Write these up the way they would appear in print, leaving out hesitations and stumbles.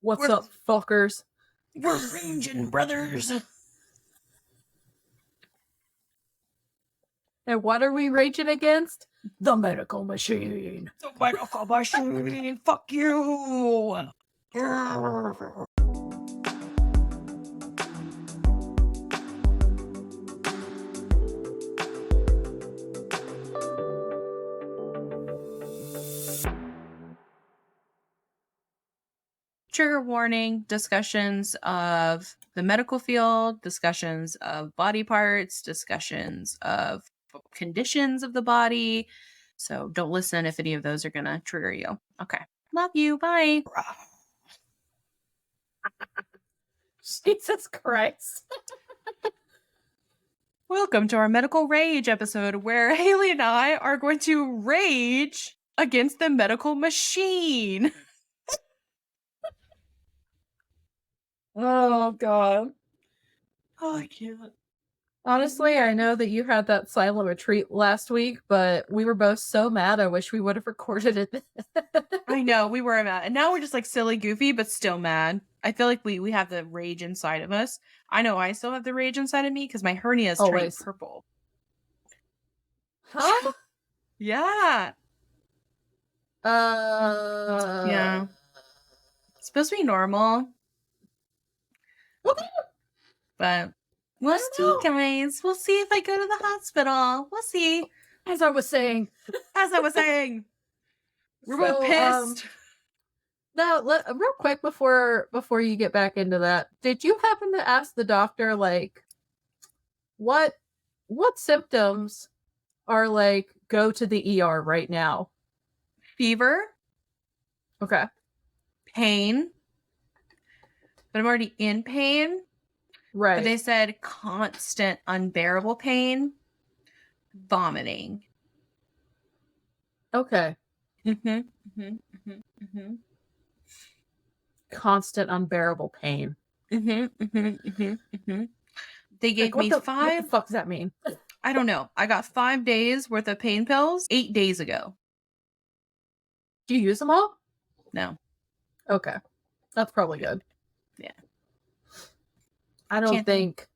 What's up, fuckers? We're raging brothers. And what are we raging against? The medical machine. The medical machine. Fuck you. Trigger warning, discussions of the medical field, discussions of body parts, discussions of conditions of the body. So don't listen if any of those are going to trigger you. Okay. Love you. Bye. Jesus Christ. Welcome to our medical rage episode where Hayley and I are going to rage against the medical machine. Oh, God. Oh, I can't. Honestly, I know that you had that silent retreat last week, but we were both so mad. I wish we would have recorded it. I know, we were mad. And now we're just like silly goofy, but still mad. I feel like we have the rage inside of us. I know I still have the rage inside of me because my hernia is turning Always. purple. Huh? Yeah. Yeah. It's supposed to be normal. But we'll see, guys. We'll see if I go to the hospital. We'll see. As I was saying. We're both pissed. Now, real quick before you get back into that, did you happen to ask the doctor, like, what symptoms are, like, go to the ER right now? Fever. Okay. Pain. But I'm already in pain. Right. But they said constant, unbearable pain. Vomiting. Okay. Constant, unbearable pain. They gave me 5. What the fuck does that mean? I don't know. I got 5 days worth of pain pills 8 days ago. Do you use them all? No. Okay. That's probably good. Yeah. I don't think,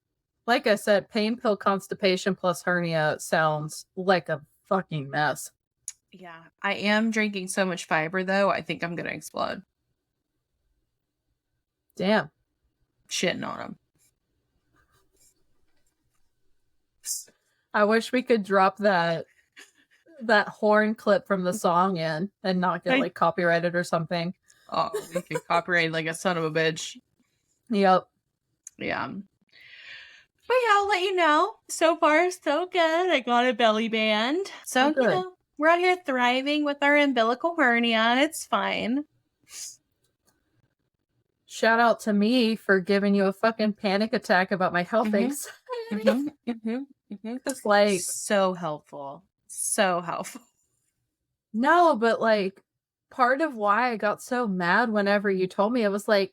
like I said, pain pill constipation plus hernia sounds like a fucking mess. Yeah. I am drinking so much fiber, though. I think I'm going to explode. Damn. Shitting on them. I wish we could drop that horn clip from the song in and not get like copyrighted or something. Oh, we could copyright like a son of a bitch. Yep. Yeah. But yeah, I'll let you know. So far, so good. I got a belly band. So, you know, we're out here thriving with our umbilical hernia. It's fine. Shout out to me for giving you a fucking panic attack about my health anxiety. It's like so helpful. So helpful. No, but like part of why I got so mad whenever you told me, I was like,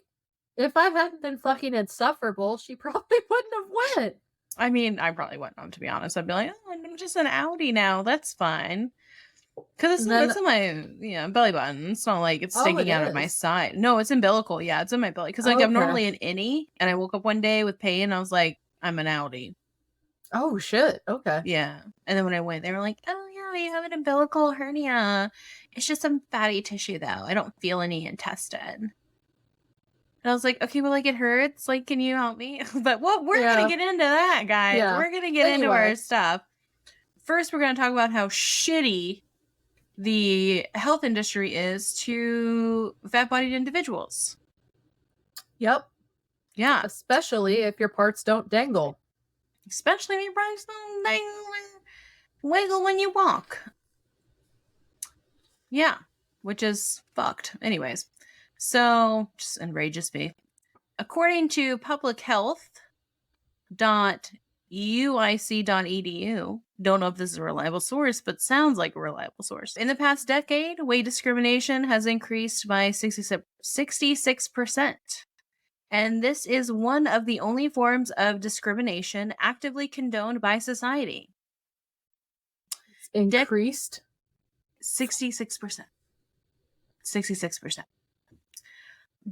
if I hadn't been fucking insufferable, she probably wouldn't have went. I mean, I probably wouldn't have, to be honest. I'd be like, oh, I'm just an outie now. That's fine. Because it's in my belly button. It's not like it's sticking out of my side. No, it's umbilical. Yeah, it's in my belly. Because like I'm normally an innie, and I woke up one day with pain, and I was like, I'm an outie. Oh, shit. Okay. Yeah. And then when I went, they were like, oh, yeah, you have an umbilical hernia. It's just some fatty tissue, though. I don't feel any intestine. And I was like, okay, well, like, it hurts. Like, can you help me? But we're going to get into that, guys. Yeah. We're going to get into our stuff. First, we're going to talk about how shitty the health industry is to fat-bodied individuals. Yep. Yeah. Especially if your parts don't dangle. Especially if your parts don't wiggle when you walk. Yeah. Which is fucked. Anyways. So, just enrages me. According to publichealth.uic.edu, don't know if this is a reliable source, but sounds like a reliable source. In the past decade, weight discrimination has increased by 66%. And this is one of the only forms of discrimination actively condoned by society. Increased? 66%. 66%.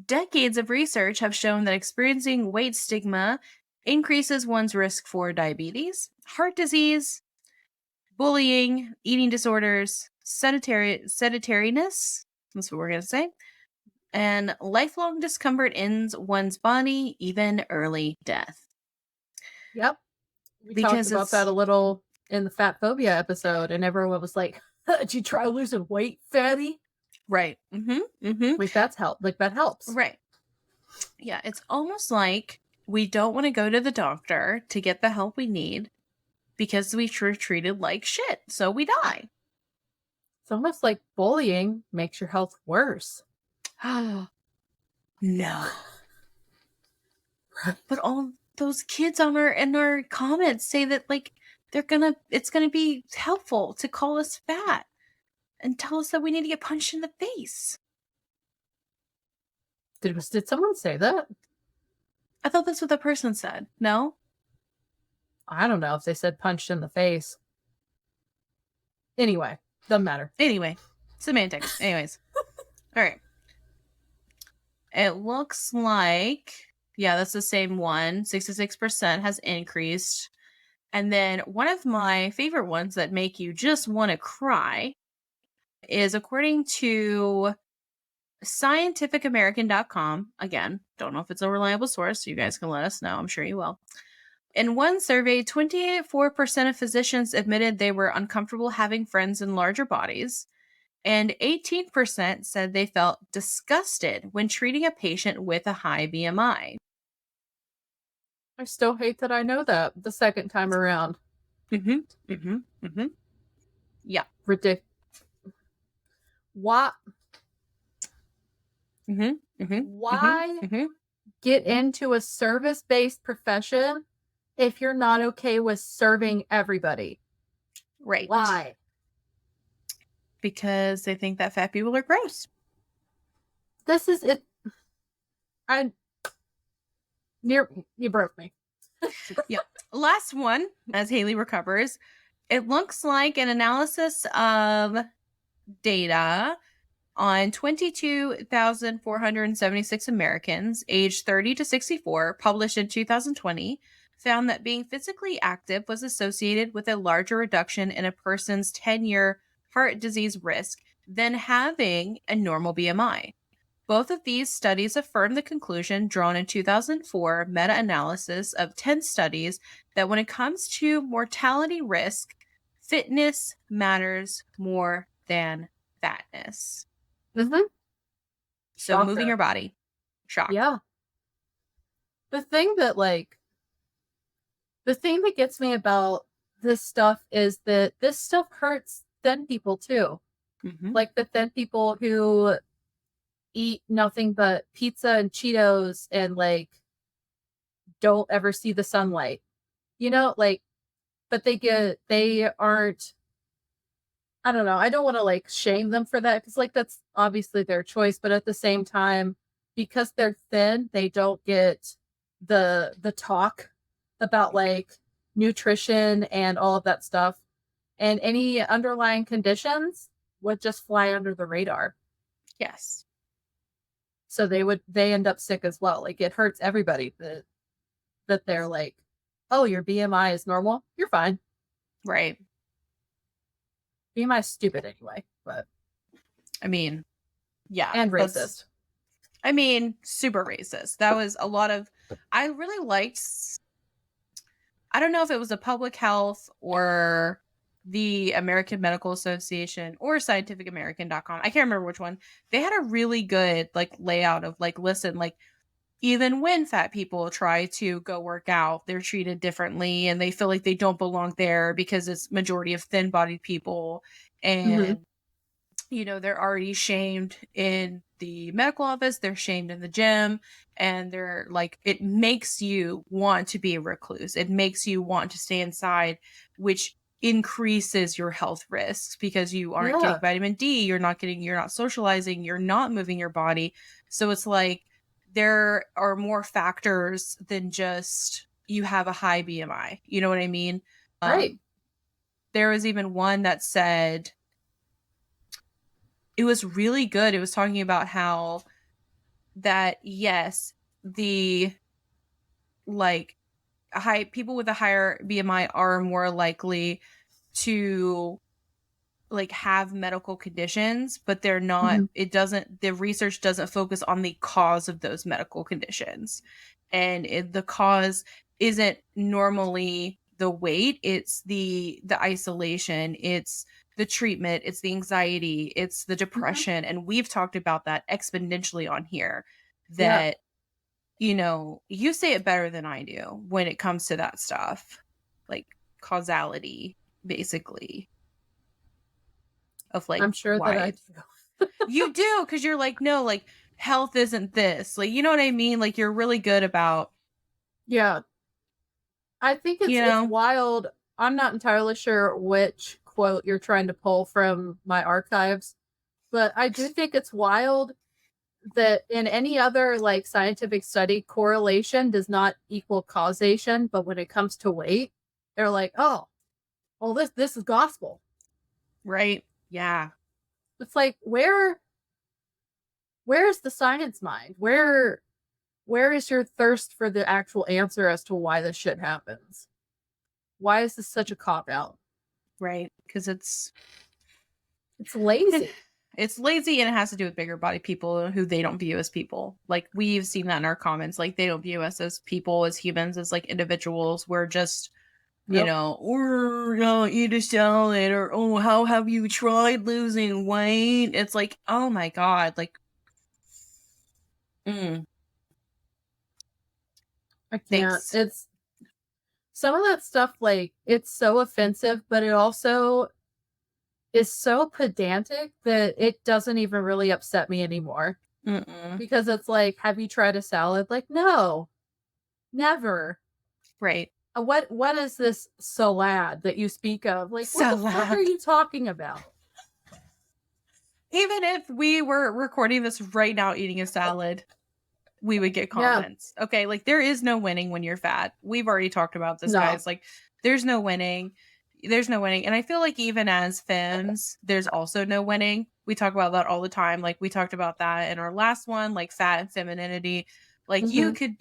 decades of research have shown that experiencing weight stigma increases one's risk for diabetes, heart disease, bullying, eating disorders, sedentariness, that's what we're going to say, and lifelong discomfort ends one's body, even early death. Yep. We Because talked about that a little in the fatphobia episode, and everyone was like, did you try losing weight, fatty? Right. Like, that's help. Like, that helps. Right. Yeah, it's almost like we don't want to go to the doctor to get the help we need because we were treated like shit, so we die. It's almost like bullying makes your health worse. No. But all those kids in our comments say that like it's gonna be helpful to call us fat and tell us that we need to get punched in the face. Did someone say that? I thought that's what the person said. No? I don't know if they said punched in the face. Anyway, doesn't matter. Anyway, semantics. Anyways. All right. It looks like, yeah, that's the same one. 66% has increased. And then one of my favorite ones that make you just want to cry is according to scientificamerican.com. Again, don't know if it's a reliable source. You guys can let us know. I'm sure you will. In one survey, 24% of physicians admitted they were uncomfortable having friends in larger bodies, and 18% said they felt disgusted when treating a patient with a high BMI. I still hate that I know that the second time around. Yeah. Ridiculous. What? Why get into a service-based profession if you're not okay with serving everybody? Right. Why? Because they think that fat people are gross. This is it. You broke me. Yeah. Last one, as Hayley recovers, it looks like an analysis of data on 22,476 Americans aged 30 to 64, published in 2020, found that being physically active was associated with a larger reduction in a person's 10-year heart disease risk than having a normal BMI. Both of these studies affirm the conclusion drawn in 2004 meta-analysis of 10 studies that when it comes to mortality risk, fitness matters more than fatness. So Shocker. moving your body. Shock. Yeah. The thing that gets me about this stuff is that this stuff hurts thin people too. Like the thin people who eat nothing but pizza and Cheetos and like don't ever see the sunlight. You know, like, but they aren't, I don't know. I don't want to like shame them for that because like that's obviously their choice, but at the same time, because they're thin, they don't get the talk about like nutrition and all of that stuff. And any underlying conditions would just fly under the radar. Yes. So they end up sick as well. Like it hurts everybody that they're like, oh, your BMI is normal. You're fine. Right. BMI is stupid anyway, but I mean, yeah. And racist. I mean, super racist. That was a lot of, I really liked, I don't know if it was a public health or the American Medical Association or scientificamerican.com. I can't remember which one. They had a really good like layout of like, listen, like even when fat people try to go work out, they're treated differently and they feel like they don't belong there because it's majority of thin-bodied people. And, you know, they're already shamed in the medical office, they're shamed in the gym, and they're like, it makes you want to be a recluse. It makes you want to stay inside, which increases your health risks because you aren't getting vitamin D, you're not socializing, you're not moving your body. So it's like, there are more factors than just you have a high BMI. You know what I mean? Right. There was even one that said, it was really good. It was talking about how that yes, the like people with a higher BMI are more likely to like have medical conditions, but they're not, the research doesn't focus on the cause of those medical conditions. And the cause isn't normally the weight, it's the isolation, it's the treatment, it's the anxiety, it's the depression. And we've talked about that exponentially on here, that you say it better than I do when it comes to that stuff, like causality, basically, of like I'm sure why that I do. you do, because you're like, no, like health isn't this, like, you know what I mean, like you're really good about Yeah. I think it's wild. I'm not entirely sure which quote you're trying to pull from my archives, but I do think it's wild that in any other like scientific study, correlation does not equal causation, but when it comes to weight, they're like, oh, well, this is gospel. right. Yeah. It's like, where's the science mind? Where is your thirst for the actual answer as to why this shit happens? Why is this such a cop out? Right, because it's lazy. It's lazy, and it has to do with bigger body people who they don't view as people. Like, we've seen that in our comments. Like, they don't view us as people, as humans, as like individuals. We're just, or eat a salad, or oh, how have you tried losing weight? It's like, oh my god, like, I can't. Thanks. It's some of that stuff, like, it's so offensive, but it also is so pedantic that it doesn't even really upset me anymore. Because it's like, have you tried a salad? Like, no, never. Right. What is this salad that you speak of? Like, what the fuck are you talking about? Even if we were recording this right now eating a salad, we would get comments. Yeah. Okay, like there is no winning when you're fat. We've already talked about this, guys. Like, there's no winning. There's no winning. And I feel like even as femmes, there's also no winning. We talk about that all the time. Like, we talked about that in our last one, like fat and femininity. Like, you could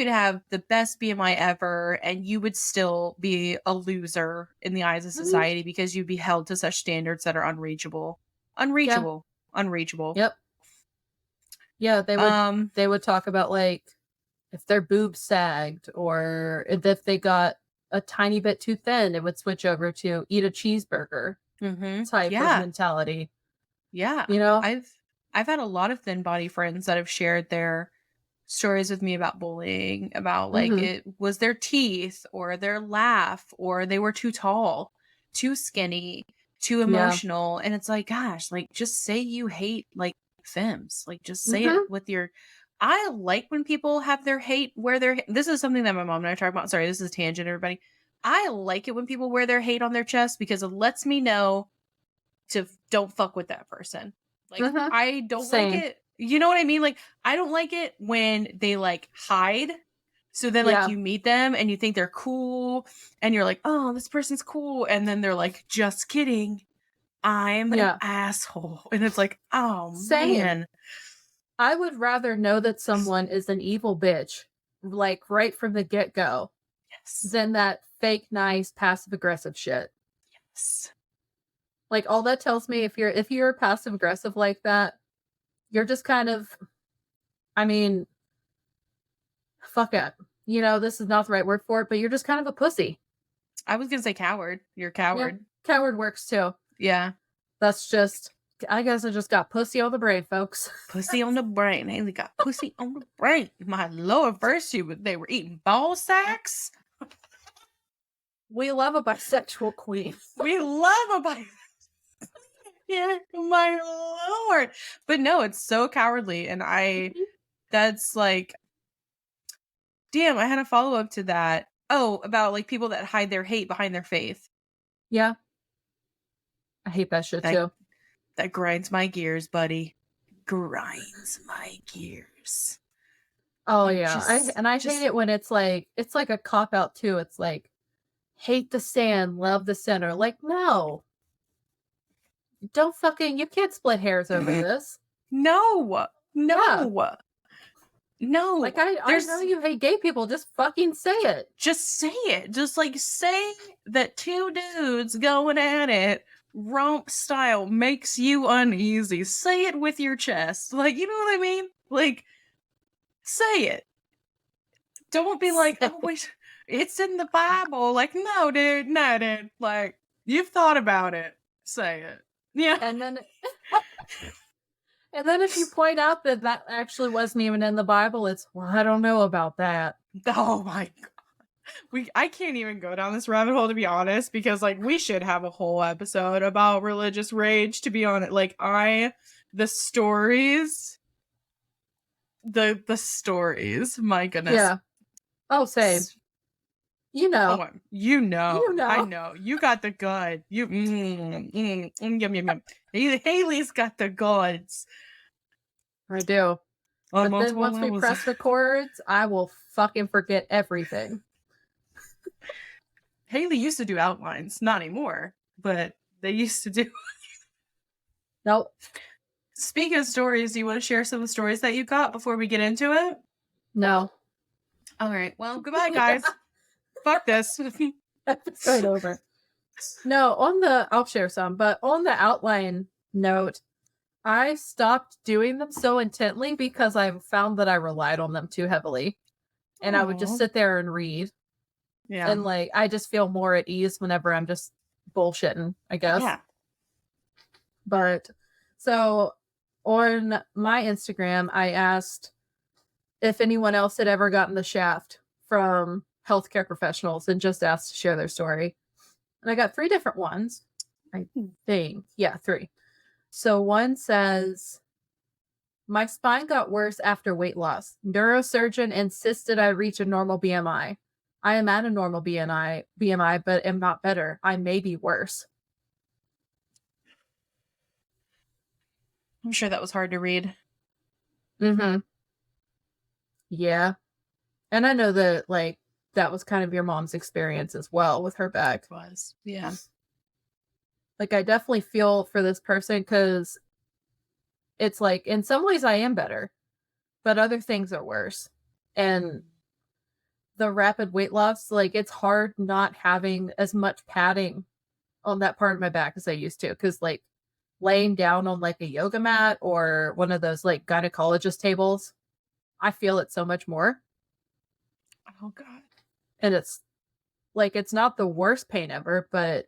have the best BMI ever, and you would still be a loser in the eyes of society because you'd be held to such standards that are unreachable. Unreachable. Yep. Yeah, they would talk about like if their boobs sagged or if they got a tiny bit too thin, it would switch over to eat a cheeseburger type of mentality. Yeah. I've had a lot of thin body friends that have shared their stories with me about bullying, about like it was their teeth or their laugh, or they were too tall, too skinny, too emotional. And it's like, gosh, like just say you hate like femmes, like just say it with your, I like when people have their hate where this is something that my mom and I talk about. Sorry, this is a tangent, everybody. I like it when people wear their hate on their chest because it lets me know to don't fuck with that person. Like, I don't like it. You know what I mean? Like, I don't like it when they like hide. So then like you meet them and you think they're cool and you're like, oh, this person's cool. And then they're like, just kidding. I'm an asshole. And it's like, oh, man. I would rather know that someone is an evil bitch, like right from the get-go, than that fake, nice, passive-aggressive shit. Yes. Like, all that tells me, if you're passive-aggressive like that, you're just kind of, I mean, fuck it. This is not the right word for it, but you're just kind of a pussy. I was gonna say coward. You're a coward. Yeah, coward works too. Yeah. That's just, I guess I just got pussy on the brain, folks. Pussy on the brain. Hayley got pussy on the brain. My Lord, first they were eating ball sacks. We love a bisexual queen. We love a bisexual. Yeah, my Lord. But no, it's so cowardly. And that's like, damn, I had a follow-up to that. Oh, about like people that hide their hate behind their faith. Yeah. I hate that shit too. That grinds my gears, buddy. Grinds my gears. Oh yeah. I hate it when it's like a cop-out too. It's like, hate the sand, love the center. Like, no. You can't split hairs over this. No. No. No. Like, I know you hate gay people. Just fucking say it. Just say it. Just like say that two dudes going at it romp style makes you uneasy. Say it with your chest. Like, you know what I mean? Like, say it. Don't be like, oh, wait, it's in the Bible. Like, no, dude. No, dude. Like, you've thought about it. Say it. Yeah. And then if you point out that that actually wasn't even in the Bible, it's, well, I don't know about that. Oh my god. I can't even go down this rabbit hole, to be honest, because like we should have a whole episode about religious rage, to be honest. Like the stories, my goodness. Yeah. Oh, same. You know. Oh, you know. I know. You got the good. Yum. Haley's got the goods. I do. But then once we press records, I will fucking forget everything. Hayley used to do outlines. Not anymore, but they used to do. Nope. Speaking of stories, do you want to share some of the stories that you got before we get into it? No. All right. Well, goodbye, guys. Fuck this. Episode over. No, I'll share some, but on the outline note, I stopped doing them so intently because I found that I relied on them too heavily. And I would just sit there and read. Yeah. And like, I just feel more at ease whenever I'm just bullshitting, I guess. Yeah. But so on my Instagram, I asked if anyone else had ever gotten the shaft from healthcare professionals and just asked to share their story. And I got 3 different ones, I think. Yeah, 3. So one says, my spine got worse after weight loss. Neurosurgeon insisted I reach a normal BMI. I am at a normal BMI, but am not better. I may be worse. I'm sure that was hard to read. Mm-hmm. Yeah. And I know that, like, that was kind of your mom's experience as well with her back. It was. Yeah. Like, I definitely feel for this person because it's like, in some ways I am better, but other things are worse. And the rapid weight loss, like, it's hard not having as much padding on that part of my back as I used to. Because, like, laying down on, like, a yoga mat or one of those, like, gynecologist tables, I feel it so much more. Oh, God. And it's, like, it's not the worst pain ever, but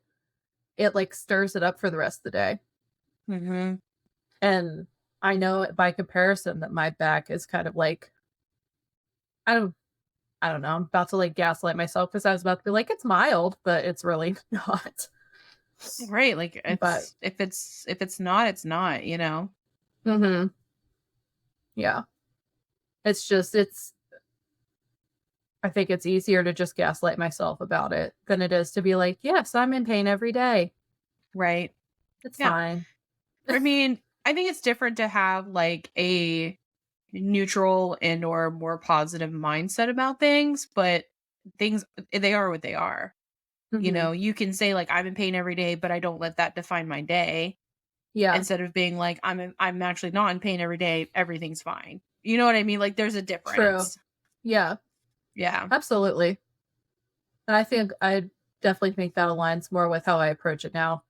it, like, stirs it up for the rest of the day. Mm-hmm. And I know by comparison that my back is kind of like, I don't know. I'm about to like gaslight myself because I was about to be like, it's mild, but it's really not. Right. Like, if it's not, it's not, you know? Mm-hmm. Yeah. It's just, I think it's easier to just gaslight myself about it than it is to be like, yes, I'm in pain every day. Right. It's fine. I mean, I think it's different to have like a neutral and or more positive mindset about things, but things, they are what they are. Mm-hmm. You know, you can say like, I'm in pain every day, but I don't let that define my day. Yeah. Instead of being like, I'm actually not in pain every day. Everything's fine. You know what I mean? Like there's a difference. True. Yeah. Yeah. Absolutely. And I definitely think that aligns more with how I approach it now.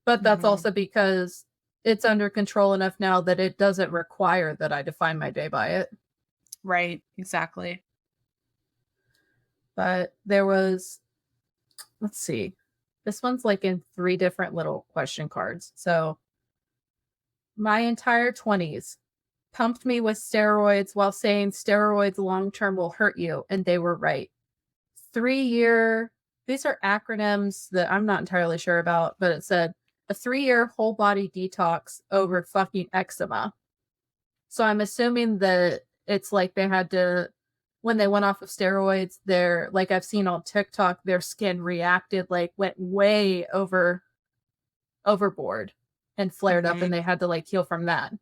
But that's also because it's under control enough now that it doesn't require that I define my day by it. Right. Exactly. But there was, let's see, this one's like in 3 different little question cards. So my entire 20s pumped me with steroids while saying steroids long-term will hurt you. And they were right. 3-year, these are acronyms that I'm not entirely sure about, but it said a 3-year whole body detox over fucking eczema. So I'm assuming that it's like they had to, when they went off of steroids, their, like I've seen on TikTok, their skin reacted, like went way overboard and flared up, and they had to like heal from that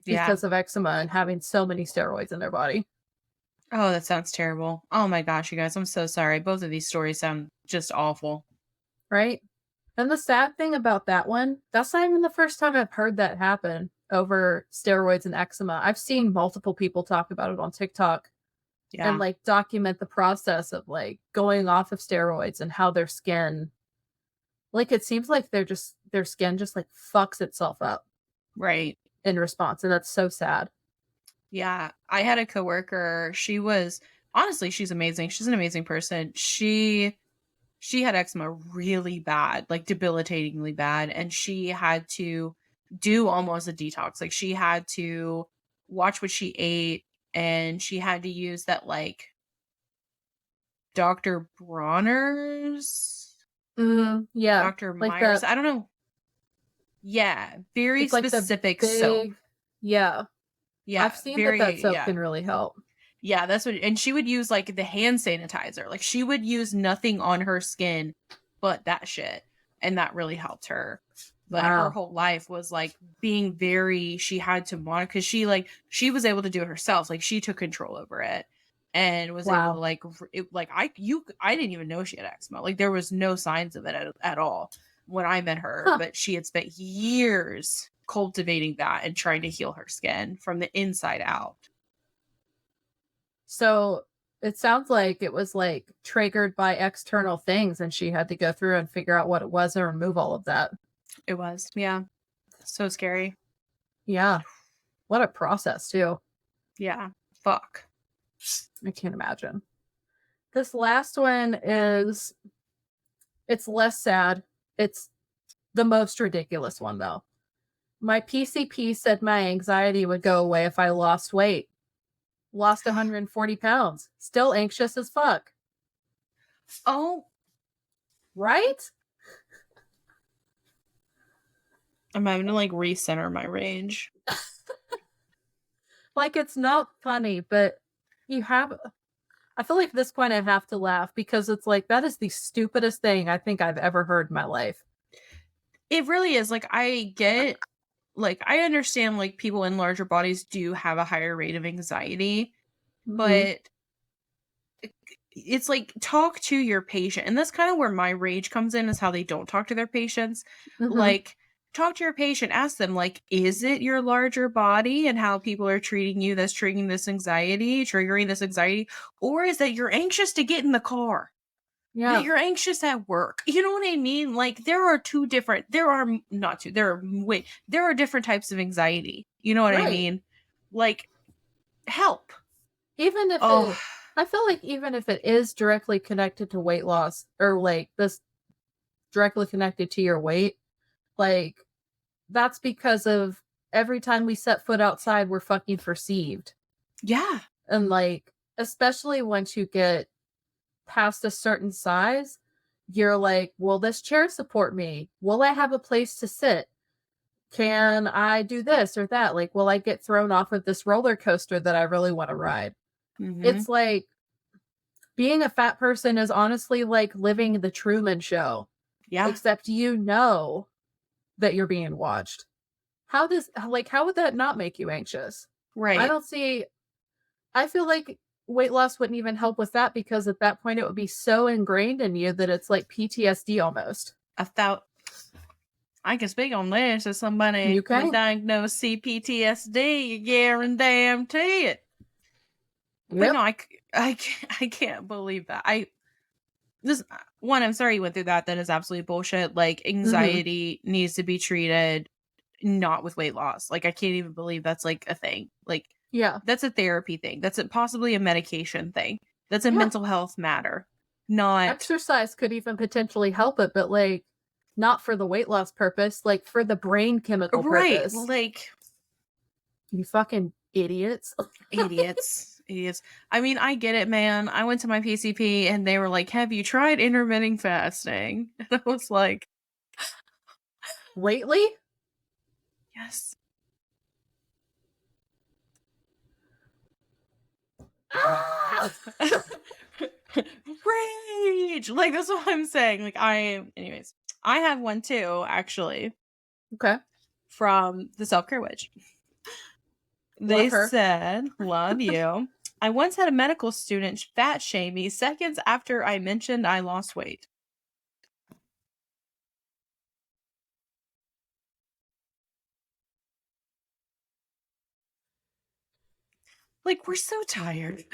because of eczema and having so many steroids in their body. Oh, that sounds terrible. Oh my gosh, you guys, I'm so sorry. Both of these stories sound just awful. Right? And the sad thing about that one, that's not even the first time I've heard that happen. over steroids and eczema. I've seen multiple people talk about it on TikTok and like document the process of like going off of steroids and how their skin, like it seems like their skin just like fucks itself up Right. in response, and that's so sad. Yeah. I had a coworker. Honestly, she's amazing. She's an amazing person. She had eczema really bad, like debilitatingly bad, and she had to do almost a detox. Like she had to watch what she ate, and she had to use that like Dr. Bronner's, Yeah, Dr. like Myers. that. I don't know. Yeah, very It's like the specific soap. big, yeah. Yeah, I've seen that very soap yeah. can really help. Yeah, that's what, and she would use like the hand sanitizer. Like she would use nothing on her skin but that shit. And that really helped her. But her Wow. whole life was like being very, she had to monitor because she was able to do it herself. Like she took control over it and was able to I didn't even know she had eczema. Like there was no signs of it at all when I met her, but she had spent years cultivating that and trying to heal her skin from the inside out. So it sounds like it was like triggered by external things and she had to go through and figure out what it was and remove all of that. It was, yeah. So scary. Yeah. What a process too. Yeah. Fuck. I can't imagine. This last one it's less sad. It's the most ridiculous one though. My PCP said my anxiety would go away if I lost weight. Lost 140 pounds. Still anxious as fuck. Oh. Right? I'm having to like recenter my rage. Like it's not funny, but I feel like at this point I have to laugh because it's like that is the stupidest thing I think I've ever heard in my life. It really is. Like I understand like people in larger bodies do have a higher rate of anxiety, but it's like talk to your patient. And that's kind of where my rage comes in, is how they don't talk to their patients. Like talk to your patient, ask them like, is it your larger body and how people are treating you that's triggering this anxiety, or is that you're anxious to get in the car? Yeah. That you're anxious at work. You know what I mean? Like there are different types of anxiety. You know what I mean? Like help. Even if I feel like even if it is directly connected to weight loss or like this directly connected to your weight, like that's because of every time we set foot outside, we're fucking perceived. Yeah. And like, especially once you get past a certain size, you're like, will this chair support me? Will I have a place to sit? Can I do this or that? Like, will I get thrown off of this roller coaster that I really want to ride? It's like being a fat person is honestly like living the Truman Show. Yeah. Except you know that you're being watched. How would that not make you anxious? Right. I feel like weight loss wouldn't even help with that because at that point it would be so ingrained in you that it's like PTSD almost. I can speak on this as somebody with diagnosed CPTSD. You guarantee it. Yep. But no, I can't believe that. I'm sorry you went through that. That is absolutely bullshit. Like anxiety needs to be treated not with weight loss. Like I can't even believe that's like a thing. Like yeah, that's a therapy thing. That's possibly a medication thing. That's a mental health matter. Not exercise could even potentially help it, but like not for the weight loss purpose, like for the brain chemical purpose. Like you fucking idiots. Idiots. I mean, I get it, man. I went to my PCP and they were like, have you tried intermittent fasting? And I was like, lately? Yes. Rage! Like, that's what I'm saying. Like, anyways, I have one too, actually. Okay. From the Self-Care Witch. They said, love you. I once had a medical student fat shame me seconds after I mentioned I lost weight. Like, we're so tired.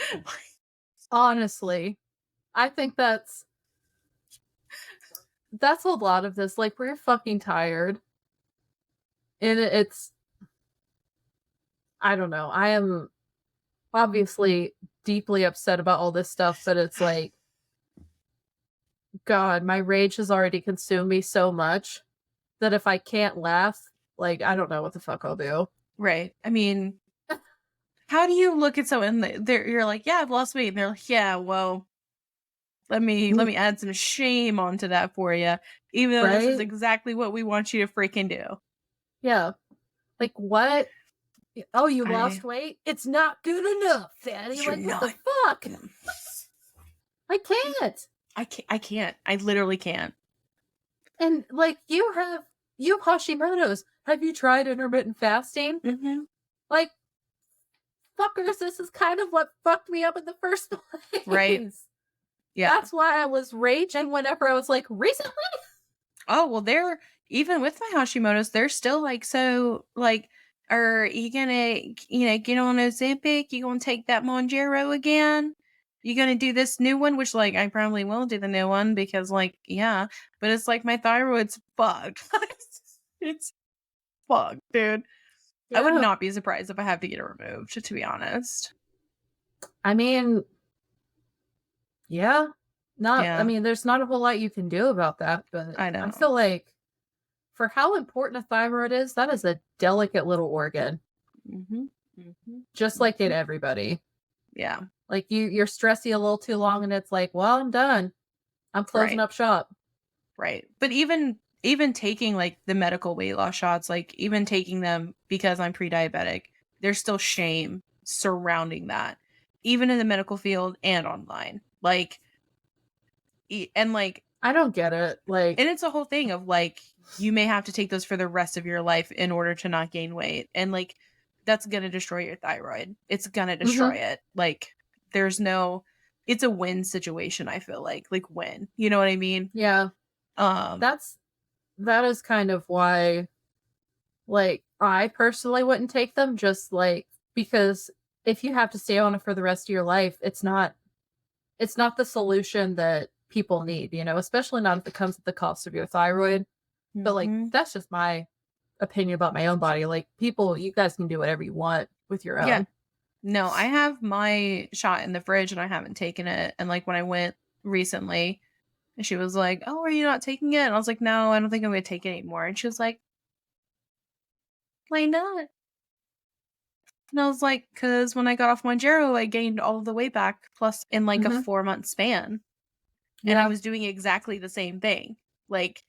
Honestly, I think that's a lot of this. Like, we're fucking tired. And it's, I don't know. I am obviously deeply upset about all this stuff, but it's like, God, my rage has already consumed me so much that if I can't laugh, like, I don't know what the fuck I'll do. Right. I mean, how do you look at someone you're like, yeah, I've lost weight, and they're like, yeah, well, let me add some shame onto that for you, even though this is Right? exactly what we want you to freaking do. Yeah. Like, what? Oh, you I- lost weight? It's not good enough, Daddy. You're Like, what not. the fuck? I can't. I can't. I literally can't. And like, you have Hashimoto's. Have you tried intermittent fasting? Mm-hmm. Like, fuckers, this is kind of what fucked me up in the first place. Right. Yeah. That's why I was raging whenever I was like, recently? Oh, well, they're, even with my Hashimoto's, they're still like, so, like, are you gonna, get on Ozempic? You gonna take that Monjaro again? You gonna do this new one? Which, like, I probably will do the new one because, like, yeah. But it's like my thyroid's fucked. It's fucked, dude. I would Yeah. not be surprised if I have to get it removed, to be honest. I mean, yeah. Yeah. I mean, there's not a whole lot you can do about that, but I know. I feel like for how important a thyroid is, that is a delicate little organ. Mm-hmm. Mm-hmm. Just like in everybody. Yeah. Like you're stressy a little too long and it's like, well, I'm done. I'm closing Right. up shop. Right. But even taking like the medical weight loss shots, like even taking them because I'm pre-diabetic, there's still shame surrounding that, even in the medical field and online. Like, and like, I don't get it. Like, and it's a whole thing of like, you may have to take those for the rest of your life in order to not gain weight. And like, that's going to destroy your thyroid. It's going to destroy it. Like, there's no, it's a win situation. I feel like win, you know what I mean? yeah, that is kind of why, like, I personally wouldn't take them, just like, because if you have to stay on it for the rest of your life, it's not the solution that people need, especially not if it comes at the cost of your thyroid. But like, that's just my opinion about my own body. Like, people, you guys can do whatever you want with your own. Yeah. No, I have my shot in the fridge and I haven't taken it. And like when I went recently, and she was like, "Oh, are you not taking it?" And I was like, "No, I don't think I'm going to take it anymore." And she was like, "Why not?" And I was like, "Because when I got off Monjaro, I gained all of the weight back, plus in like a 4-month span." And I was doing exactly the same thing. Like,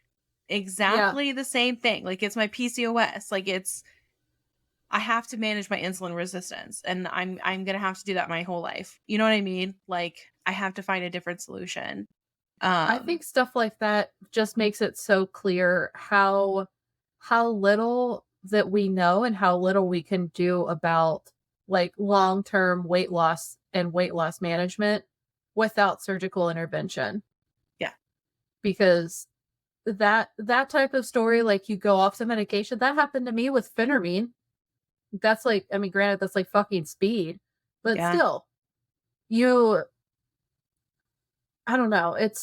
exactly the same thing. Like, it's my PCOS. Like, I have to manage my insulin resistance, and I'm going to have to do that my whole life. You know what I mean? Like, I have to find a different solution. I think stuff like that just makes it so clear how little that we know and how little we can do about like long-term weight loss and weight loss management without surgical intervention. Yeah. Because that type of story, like you go off some medication, that happened to me with phentermine. That's like, I mean, granted, that's like fucking speed, but still, I don't know. It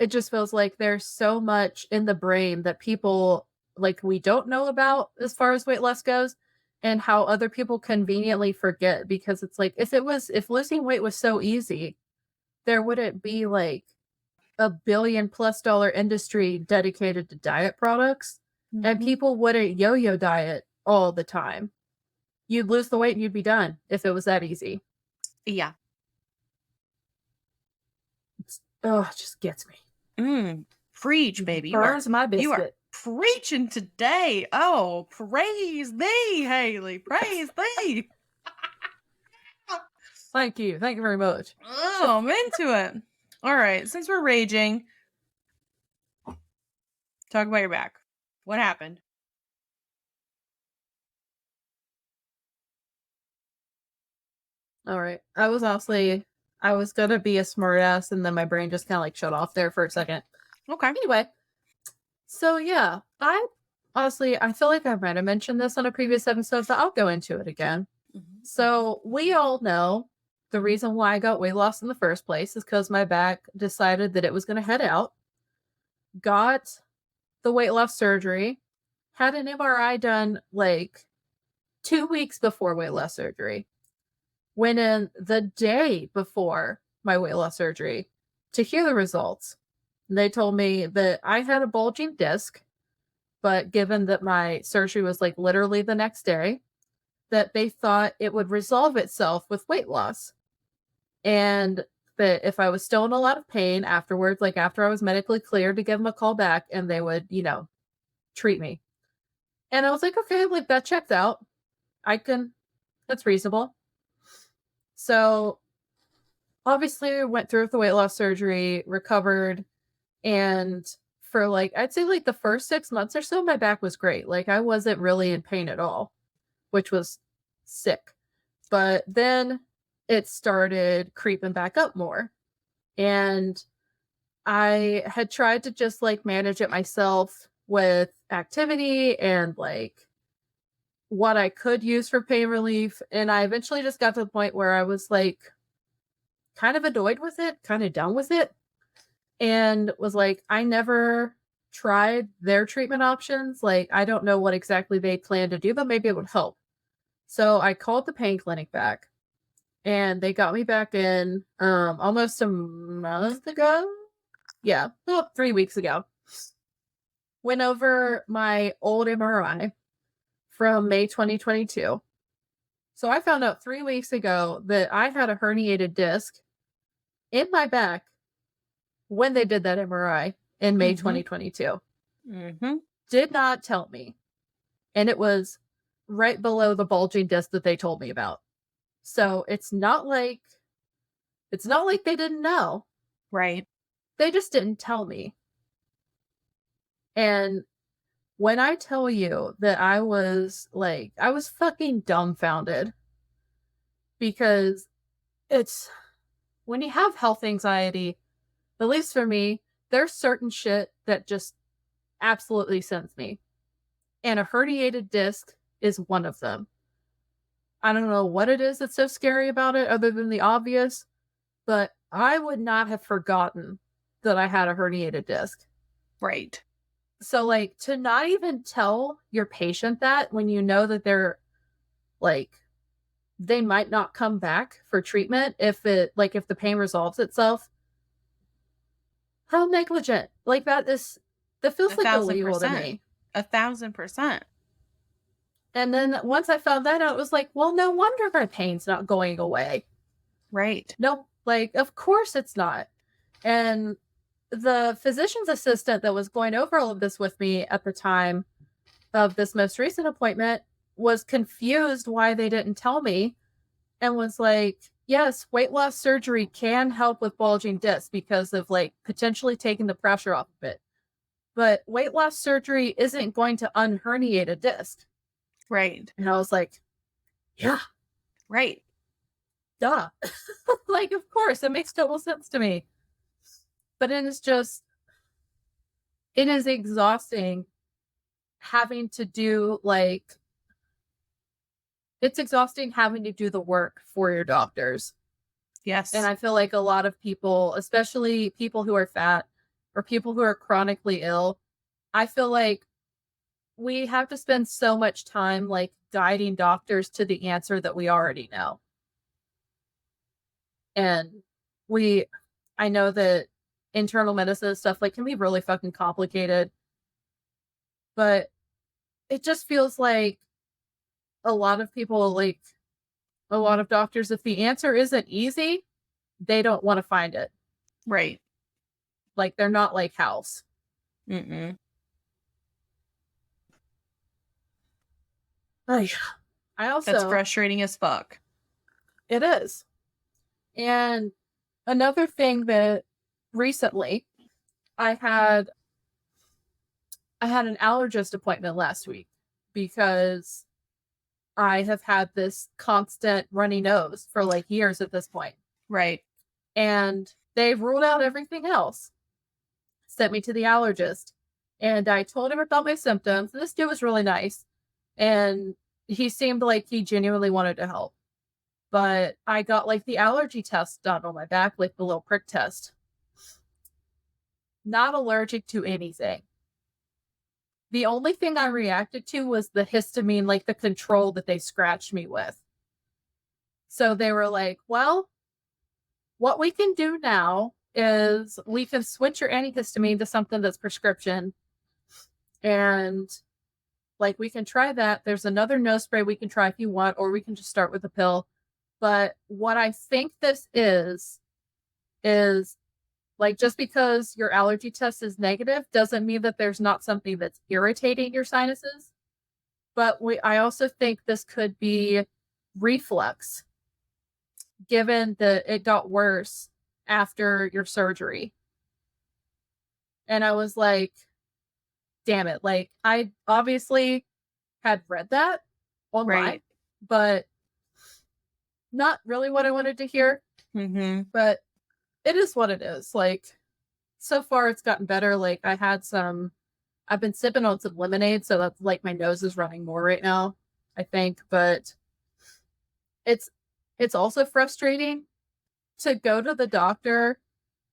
just feels like there's so much in the brain that people like we don't know about as far as weight loss goes, and how other people conveniently forget, because it's like, if losing weight was so easy, there wouldn't be like $1 billion+ industry dedicated to diet products, and people wouldn't yo-yo diet all the time. You'd lose the weight and you'd be done if it was that easy. Yeah. It just gets me. Preach, baby. Burns my biscuit. You are preaching today. Oh, praise thee, Hayley. Praise thee. Thank you. Thank you very much. Oh, I'm into it. All right. Since we're raging, talk about your back. What happened? All right. I was gonna be a smartass, and then my brain just kind of like shut off there for a second. Okay. Anyway, so yeah, I feel like I might have mentioned this on a previous episode, but I'll go into it again. So we all know the reason why I got weight loss in the first place is because my back decided that it was going to head out, got the weight loss surgery, had an MRI done like 2 weeks before weight loss surgery, went in the day before my weight loss surgery to hear the results. They told me that I had a bulging disc, but given that my surgery was like literally the next day, that they thought it would resolve itself with weight loss. And that if I was still in a lot of pain afterwards, like after I was medically cleared, to give them a call back and they would, treat me. And I was like, okay, like that checks out. That's reasonable. So obviously went through with the weight loss surgery, recovered, and for like, I'd say like the first 6 months or so, my back was great. Like I wasn't really in pain at all, which was sick. But then it started creeping back up more. And I had tried to just like manage it myself with activity and like what I could use for pain relief. And I eventually just got to the point where I was like kind of annoyed with it, kind of done with it, and was like, I never tried their treatment options. Like, I don't know what exactly they plan to do, but maybe it would help. So I called the pain clinic back and they got me back in almost a month ago. Yeah, well, 3 weeks ago. Went over my old MRI from May 2022. So I found out 3 weeks ago that I had a herniated disc in my back when they did that MRI in May 2022. Did not tell me. And it was right below the bulging disc that they told me about. So it's not like they didn't know. Right. They just didn't tell me. And when I tell you that I was fucking dumbfounded, because it's when you have health anxiety, at least for me, there's certain shit that just absolutely sends me. And a herniated disc is one of them. I don't know what it is that's so scary about it other than the obvious, but I would not have forgotten that I had a herniated disc. Right. So, like, to not even tell your patient that when you know that they're, like, they might not come back for treatment if the pain resolves itself. How negligent. Like, that feels like illegal to me. 1,000%. And then once I found that out, it was like, well, no wonder my pain's not going away. Right. No, like, of course it's not. And the physician's assistant that was going over all of this with me at the time of this most recent appointment was confused why they didn't tell me and was like, yes, weight loss surgery can help with bulging discs because of like potentially taking the pressure off of it. But weight loss surgery isn't going to unherniate a disc. Right. And I was like, yeah. Right. Duh. Like, of course, it makes total sense to me. But it is exhausting having to do it's exhausting having to do the work for your doctors. Yes. And I feel like a lot of people, especially people who are fat or people who are chronically ill, I feel like we have to spend so much time like guiding doctors to the answer that we already know. And I know that internal medicine stuff like can be really fucking complicated, but it just feels like a lot of people, like a lot of doctors, if the answer isn't easy, they don't want to find it. Right. Like they're not like House. I also, that's frustrating as fuck. It is. And another thing that recently I had an allergist appointment last week because I have had this constant runny nose for like years at this point. Right. And they've ruled out everything else. Sent me to the allergist. And I told him about my symptoms. And this dude was really nice. And he seemed like he genuinely wanted to help. But I got like the allergy test done on my back, like the little prick test. Not allergic to anything. The only thing I reacted to was the histamine, like the control that they scratched me with. So they were like, well, what we can do now is we can switch your antihistamine to something that's prescription. And like, we can try that. There's another nose spray we can try if you want, or we can just start with a pill. But what I think this is like, just because your allergy test is negative doesn't mean that there's not something that's irritating your sinuses. But I also think this could be reflux, given that it got worse after your surgery. And I was like, damn it. Like, I obviously had read that online, Right. but not really what I wanted to hear. Mm-hmm. But it is what it is. Like, so far it's gotten better. Like, I've been sipping on some lemonade, so that's like my nose is running more right now, I think. But it's also frustrating to go to the doctor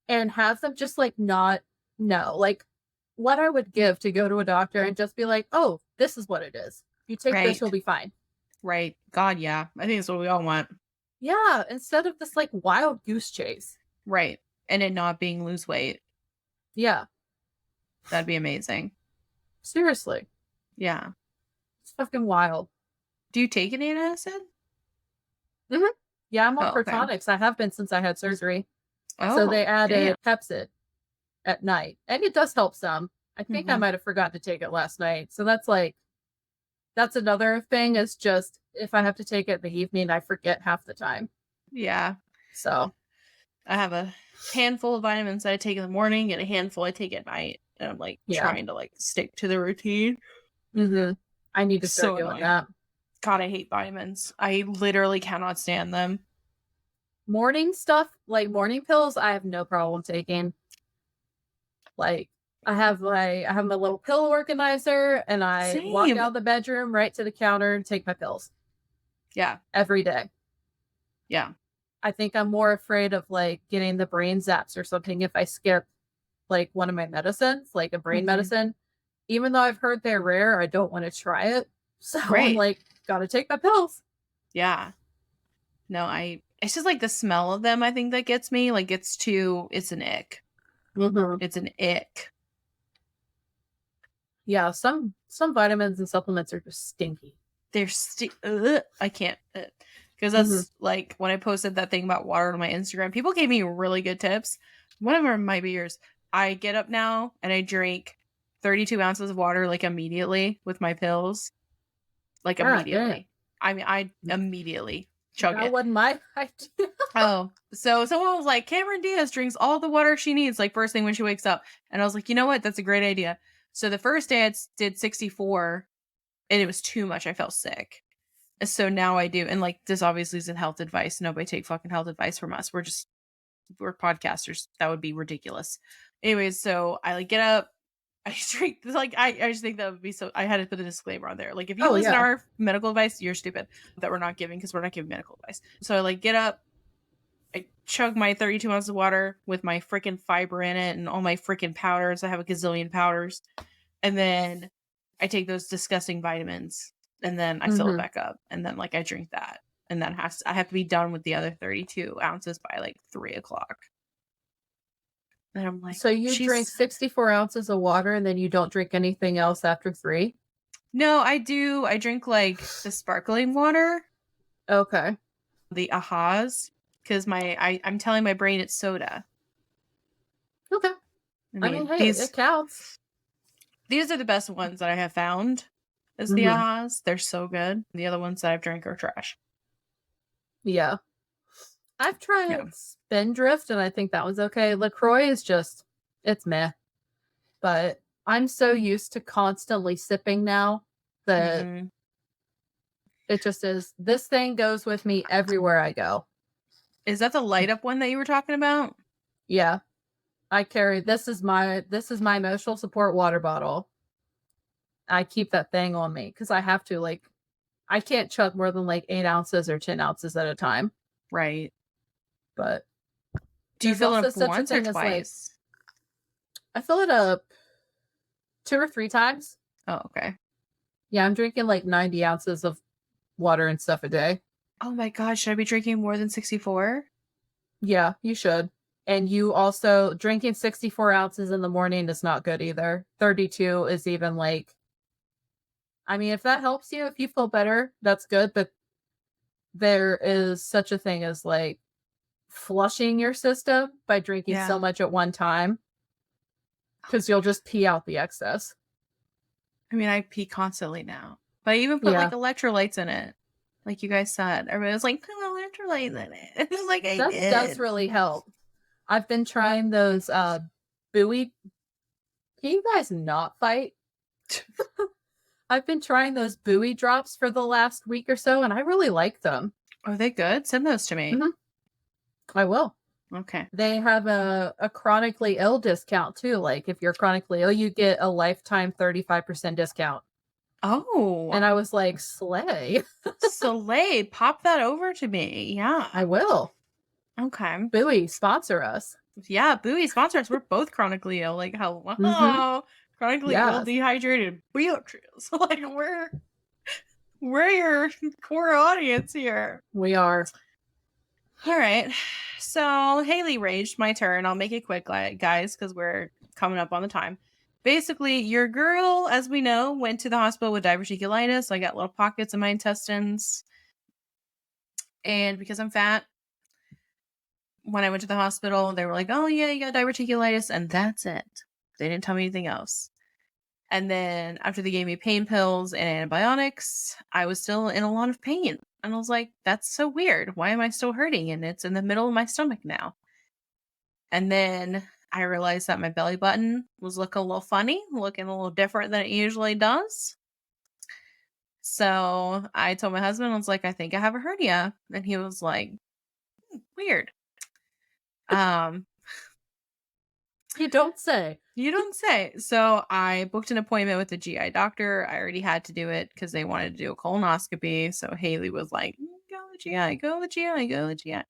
and have them just like not know. Like, what I would give to go to a doctor and just be like, oh, this is what it is. You take this, you'll be fine. Right. God, yeah. I think that's what we all want. Yeah, instead of this like wild goose chase. Right. And it not being lose weight. Yeah. That'd be amazing. Seriously. Yeah. It's fucking wild. Do you take an antacid? Mm-hmm. Yeah, I'm on Oh, okay. Protonics. I have been since I had surgery. Oh, So they added damn. Pepsid at night. And it does help some. I think I might have forgotten to take it last night. So that's another thing, is just if I have to take it in the evening, I forget half the time. Yeah. So I have a handful of vitamins that I take in the morning and a handful I take at night. And I'm like trying to like stick to the routine. Mm-hmm. I need to start doing that. God, I hate vitamins. I literally cannot stand them. Morning stuff, like morning pills, I have no problem taking. Like, I have my little pill organizer, and I walk Same. out the bedroom right to the counter and take my pills. Yeah. Every day. Yeah. I think I'm more afraid of like getting the brain zaps or something if I skip like one of my medicines, like a brain medicine. Even though I've heard they're rare, I don't want to try it. So I'm like, gotta take my pills. Yeah. No, it's just like the smell of them, I think, that gets me. Like, it's an ick. Mm-hmm. It's an ick. Yeah, some vitamins and supplements are just stinky. They're I can't. Because that's like when I posted that thing about water on my Instagram, people gave me really good tips. One of them might be yours. I get up now and I drink 32 ounces of water like immediately with my pills. Like immediately. I mean, I immediately chug it. That wasn't my idea. Oh, so someone was like, Cameron Diaz drinks all the water she needs, like first thing when she wakes up. And I was like, you know what? That's a great idea. So the first day I did 64 and it was too much. I felt sick. So now I do. And like, this obviously isn't health advice. Nobody take fucking health advice from us. We're podcasters. That would be ridiculous. Anyways, so I like get up. I drink, like, I just think that would be so, I had to put a disclaimer on there. Like, if you listen to our medical advice, you're stupid that we're not giving, because we're not giving medical advice. So I like get up, I chug my 32 ounces of water with my freaking fiber in it and all my freaking powders. I have a gazillion powders. And then I take those disgusting vitamins and then I fill it back up. And then like I drink that. And then I have to be done with the other 32 ounces by like 3:00. And I'm like, so you drink 64 ounces of water and then you don't drink anything else after 3? No, I do. I drink like the sparkling water. Okay. The ahas. Because I'm telling my brain it's soda. Okay. I mean, hey, it counts. These are the best ones that I have found. Is the ahas. They're so good. The other ones that I've drank are trash. Yeah. I've tried Spindrift and I think that was okay. LaCroix is just, it's meh. But I'm so used to constantly sipping now that it just is. This thing goes with me everywhere I go. Is that the light up one that you were talking about? Yeah. I carry, this is my emotional support water bottle. I keep that thing on me because I have to, like, I can't chug more than like 8 ounces or 10 ounces at a time. Right. But Do you there's fill it also up such a once or thing as, like, twice? I fill it up 2 or 3 times. Oh, okay. Yeah, I'm drinking like 90 ounces of water and stuff a day. Oh my god, should I be drinking more than 64? Yeah, you should. And you also, drinking 64 ounces in the morning is not good either. 32 is even like, I mean, if that helps you, if you feel better, that's good. But there is such a thing as like flushing your system by drinking so Yeah. much at one time, because you'll just pee out the excess. I mean, I pee constantly now. But I even put like Yeah, electrolytes in it. Like you guys said. Everybody was like, put electrolytes in it. And I'm like, I that does did. really help. I've been trying those buoy. Can you guys not fight? I've been trying those buoy drops for the last week or so, and I really like them. Are they good? Send those to me. Mhm. I will. Okay. They have a chronically ill discount too. Like if you're chronically ill, you get a lifetime 35% discount. Oh, And I was like, slay. Soleil, pop that over to me. Yeah. I will. Okay. Buoy, sponsor us. Yeah, Bowie sponsors. We're both chronically ill. Like, hello. Mhm. Chronically ill, Yes. dehydrated Beatrice. Like, we're your core audience here. We are. All right. So Haley raged. My turn. I'll make it quick, guys, because we're coming up on the time. Basically, your girl, as we know, went to the hospital with diverticulitis. I got little pockets in my intestines. And because I'm fat, when I went to the hospital, they were like, oh, yeah, you got diverticulitis. And that's it. They didn't tell me anything else. And then after they gave me pain pills and antibiotics, I was still in a lot of pain. And I was like, that's so weird. Why am I still hurting? And it's in the middle of my stomach now. And then I realized that my belly button was looking a little funny, looking a little different than it usually does. So I told my husband, I was like, I think I have a hernia. And he was like, weird. You don't say. You don't say. So I booked an appointment with the GI doctor. I already had to do it because they wanted to do a colonoscopy. So Haley was like, go to the GI, go to the GI, go to the GI.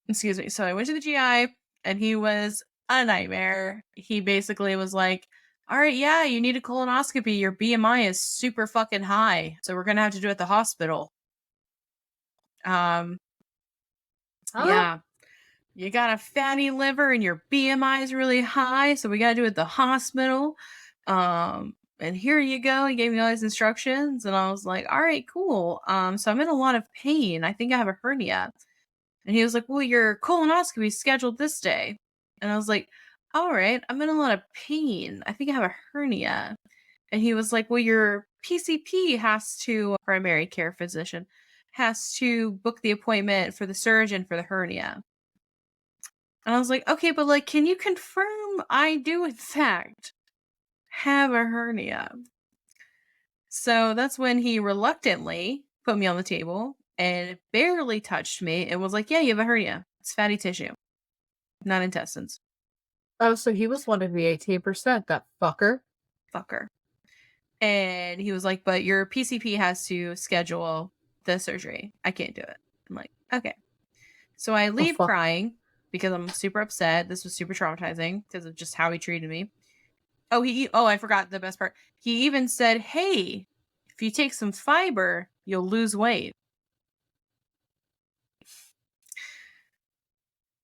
Excuse me. So I went to the GI and he was a nightmare. He basically was like, all right, yeah, you need a colonoscopy. Your BMI is super fucking high. So we're going to have to do it at the hospital. Huh? Yeah. You got a fatty liver and your BMI is really high, so we got to do it at the hospital. And here you go. He gave me all these instructions, and I was like, all right, cool. So I'm in a lot of pain. I think I have a hernia. And he was like, well, your colonoscopy is scheduled this day. And I was like, all right, I'm in a lot of pain. I think I have a hernia. And he was like, well, your PCP has to, primary care physician, has to book the appointment for the surgeon for the hernia. And I was like, okay, but like, can you confirm I do in fact have a hernia? So that's when he reluctantly put me on the table and barely touched me and was like, yeah, you have a hernia. It's fatty tissue, not intestines. Oh, so he was one of the 18%, that fucker. Fucker. And he was like, but your PCP has to schedule the surgery. I can't do it. I'm like, okay. So I leave fuck. crying because I'm super upset. This was super traumatizing because of just how he treated me. Oh, I forgot the best part. He even said, hey, if you take some fiber, you'll lose weight.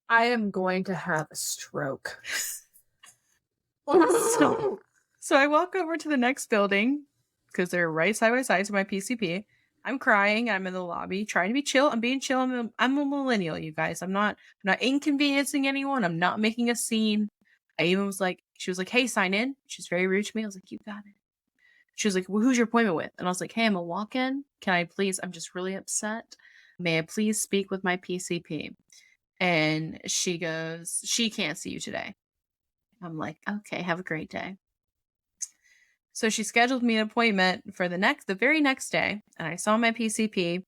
I am going to have a stroke. So I walk over to the next building because they're right side by side to my PCP. I'm crying. I'm in the lobby trying to be chill. I'm being chill. I'm a millennial, you guys. I'm not inconveniencing anyone. I'm not making a scene. I even was like, she was like, hey, sign in. She's very rude to me. I was like, you got it. She was like, well, who's your appointment with? And I was like, hey, I'm a walk-in. Can I please? I'm just really upset. May I please speak with my PCP? And she goes, she can't see you today. I'm like, okay, have a great day. So she scheduled me an appointment for the very next day. And I saw my PCP,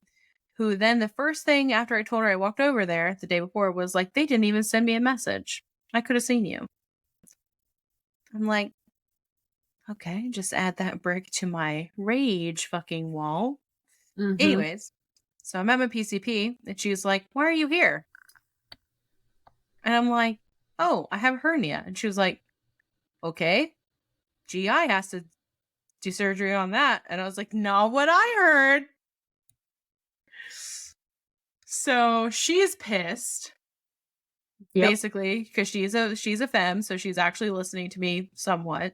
who then the first thing after I told her I walked over there the day before was like, they didn't even send me a message. I could have seen you. I'm like, okay, just add that brick to my rage fucking wall. Mm-hmm. Anyways, so I'm at my PCP and she's like, why are you here? And I'm like, oh, I have a hernia. And she was like, okay, GI has to do surgery on that. And I was like, not what I heard. So she's pissed, basically, because she's a femme, so she's actually listening to me somewhat.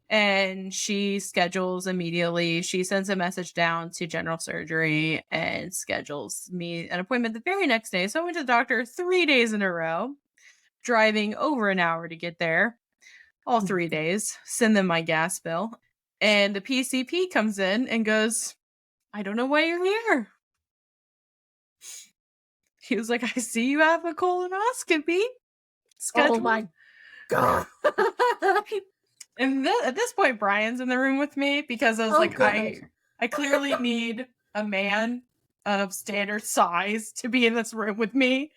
And she schedules immediately. She sends a message down to general surgery and schedules me an appointment the very next day. So I went to the doctor 3 days in a row, driving over an hour to get there. All 3 days. Send them my gas bill. And the PCP comes in and goes, I don't know why you're here. He was like, I see you have a colonoscopy. Scheduled. Oh my god. And at this point, Brian's in the room with me because I was like, goodness. I clearly need a man of standard size to be in this room with me.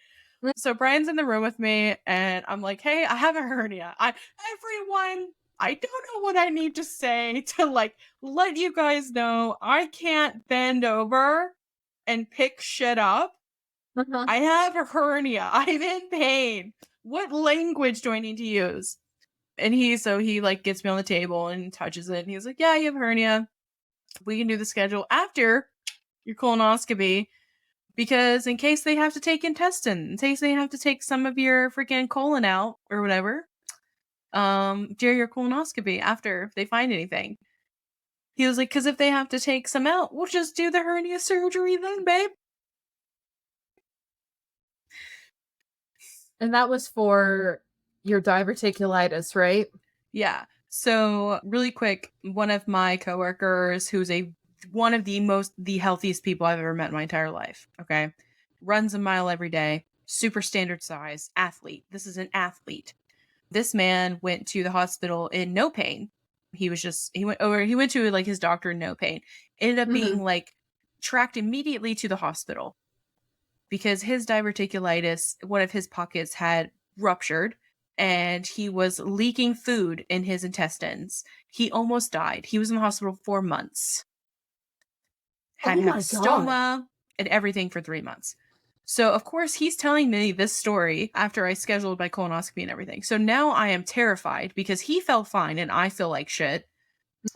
So Brian's in the room with me, and I'm like, hey, I have a hernia. Everyone, I don't know what I need to say to like let you guys know I can't bend over and pick shit up. Uh-huh. I have a hernia. I'm in pain. What language do I need to use? And he like gets me on the table and touches it. And he's like, yeah, you have hernia. We can do the schedule after your colonoscopy. Because in case they have to take intestine, in case they have to take some of your freaking colon out or whatever, during your colonoscopy after they find anything. He was like, because if they have to take some out, we'll just do the hernia surgery then, babe. And that was for your diverticulitis, right? Yeah. So really quick, one of my coworkers, who's one of the healthiest people I've ever met in my entire life. Okay. Runs a mile every day, super standard size, athlete. This is an athlete. This man went to the hospital in no pain. He went to like his doctor in no pain. Ended up being like tracked immediately to the hospital because his diverticulitis, one of his pockets had ruptured and he was leaking food in his intestines. He almost died. He was in the hospital 4 months. Had to have a stoma and everything for 3 months. So, of course, he's telling me this story after I scheduled my colonoscopy and everything. So now I am terrified because he felt fine and I feel like shit.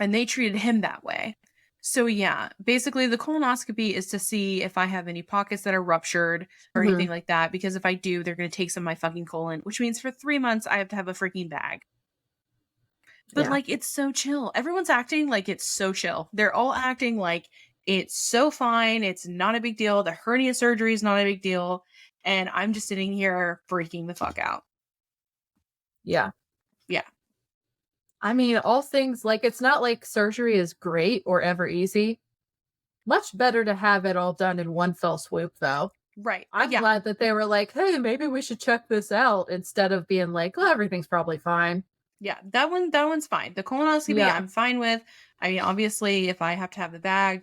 And they treated him that way. So, yeah, basically the colonoscopy is to see if I have any pockets that are ruptured or anything like that. Because if I do, they're going to take some of my fucking colon, which means for 3 months I have to have a freaking bag. But, like, it's so chill. Everyone's acting like it's so chill. They're all acting like it's so fine. It's not a big deal. The hernia surgery is not a big deal. And I'm just sitting here freaking the fuck out. Yeah. Yeah. I mean, all things, like, it's not like surgery is great or ever easy. Much better to have it all done in one fell swoop, though. Right. I'm glad that they were like, hey, maybe we should check this out instead of being like, oh, everything's probably fine. Yeah, that one's fine. The colonoscopy, I'm fine with. I mean, obviously, if I have to have the bag,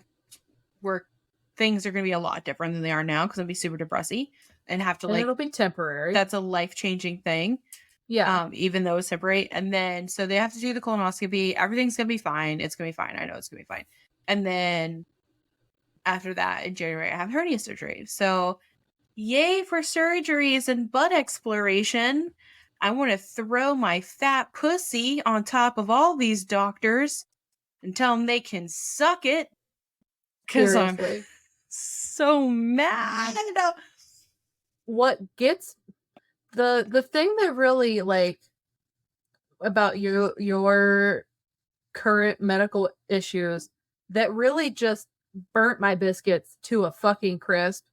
things are going to be a lot different than they are now because I'll be super depressy and have to, and it'll be temporary. That's a life-changing thing. Yeah. Even though it's temporary. And then, so they have to do the colonoscopy. Everything's going to be fine. It's going to be fine. I know it's going to be fine. And then after that, in January, I have hernia surgery. So, yay for surgeries and butt exploration. I want to throw my fat pussy on top of all these doctors and tell them they can suck it. Because I'm so mad. What gets the thing that really, like, about your current medical issues that really just burnt my biscuits to a fucking crisp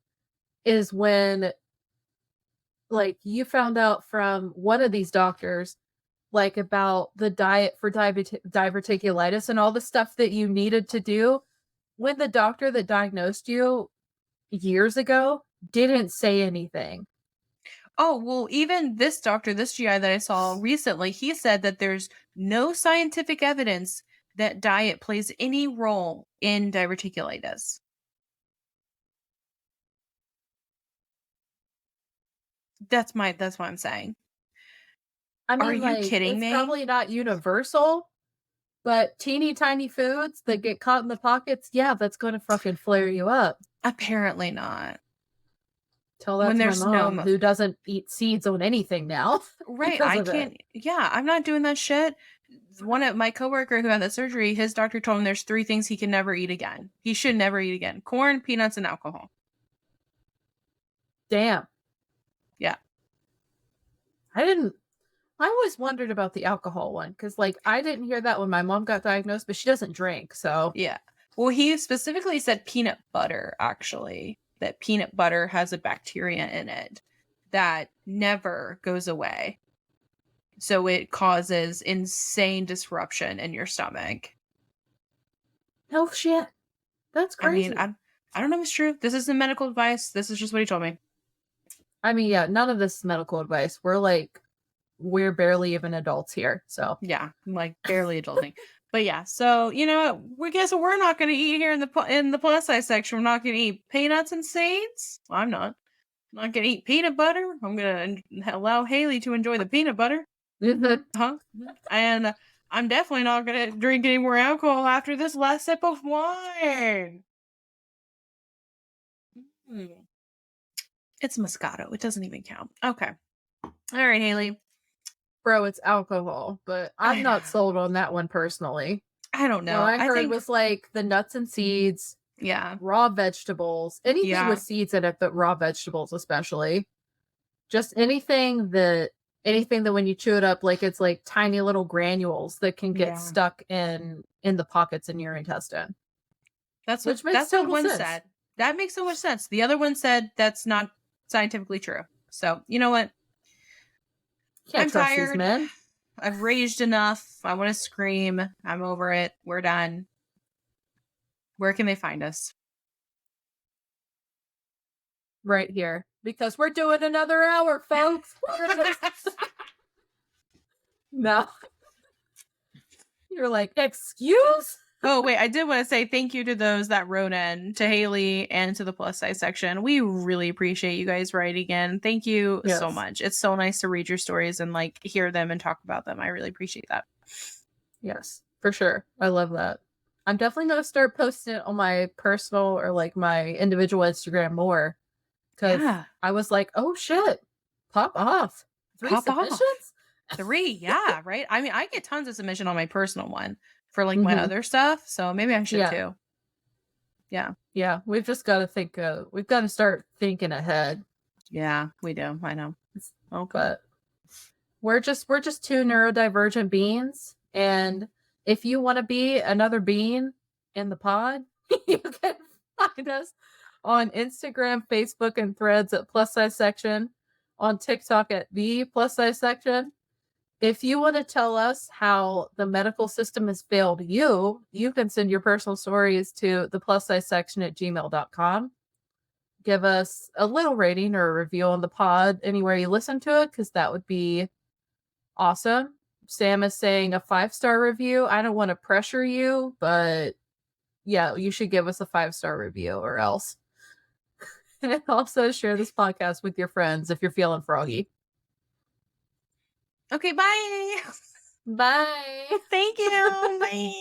is when, like, you found out from one of these doctors, like, about the diet for diverticulitis and all the stuff that you needed to do, when the doctor that diagnosed you years ago didn't say anything. Oh, well, even this doctor, this GI that I saw recently, he said that there's no scientific evidence that diet plays any role in diverticulitis. That's what I'm saying. I mean, are you kidding me? It's probably not universal, But teeny tiny foods that get caught in the pockets, yeah, that's going to fucking flare you up. Apparently not. Tell that When to my there's no mom, who doesn't eat seeds on anything now. Right, because I of it. can't. Yeah, I'm not doing that shit. One of my coworker who had that surgery, his doctor told him there's 3 things he can never eat again. He should never eat again: corn, peanuts, and alcohol. Damn. Yeah. I always wondered about the alcohol one because, like, I didn't hear that when my mom got diagnosed, but she doesn't drink, so. Yeah. Well, he specifically said peanut butter, actually, that peanut butter has a bacteria in it that never goes away. So it causes insane disruption in your stomach. Oh, shit. That's crazy. I mean, I don't know if it's true. This isn't medical advice. This is just what he told me. Yeah, none of this is medical advice. We're barely even adults here, so. Yeah, I'm like barely adulting. But yeah, so you know what? We guess what we're not going to eat here in the plus size section. We're not going to eat peanuts and seeds. Well, I'm not. I'm not going to eat peanut butter. I'm going to allow Haley to enjoy the peanut butter. Huh? And I'm definitely not going to drink any more alcohol after this last sip of wine. It's Moscato. It doesn't even count. Okay. All right, Haley. Bro, it's alcohol, but I'm not sold on that one personally. I don't know. What I heard think was like the nuts and seeds, yeah, raw vegetables, anything with seeds in it, but raw vegetables especially. Just anything that when you chew it up, like it's like tiny little granules that can get stuck in the pockets in your intestine. That's what one said. That makes so much sense. The other one said that's not scientifically true. So you know what? I'm tired. Men. I've raged enough. I want to scream. I'm over it. We're done. Where can they find us? Right here. Because we're doing another hour, folks. No. You're like, excuse? Oh, wait. I did want to say thank you to those that wrote in, to Haley and to the plus size section. We really appreciate you guys writing in. Thank you so much. It's so nice to read your stories and like hear them and talk about them. I really appreciate that. Yes, for sure. I love that. I'm definitely going to start posting it on my personal or like my individual Instagram more. Because I was like, oh shit, pop off. 3 submissions? 3, yeah, right? I mean, I get tons of submission on my personal one for like my other stuff. So maybe I should too. Yeah. Yeah. We've just got to think, we've got to start thinking ahead. Yeah, we do. I know. Okay. But we're just 2 neurodivergent beings. And if you want to be another being in the pod, you can find us on Instagram, Facebook, and Threads at plus size section, on TikTok at the plus size section. If you want to tell us how the medical system has failed you, you can send your personal stories to the plus size section at gmail.com. Give us a little rating or a review on the pod anywhere you listen to it, because that would be awesome. Sam is saying a 5-star review. I don't want to pressure you, but yeah, you should give us a 5-star review or else. And also share this podcast with your friends if you're feeling froggy. Okay, bye. Bye. Thank you. Bye.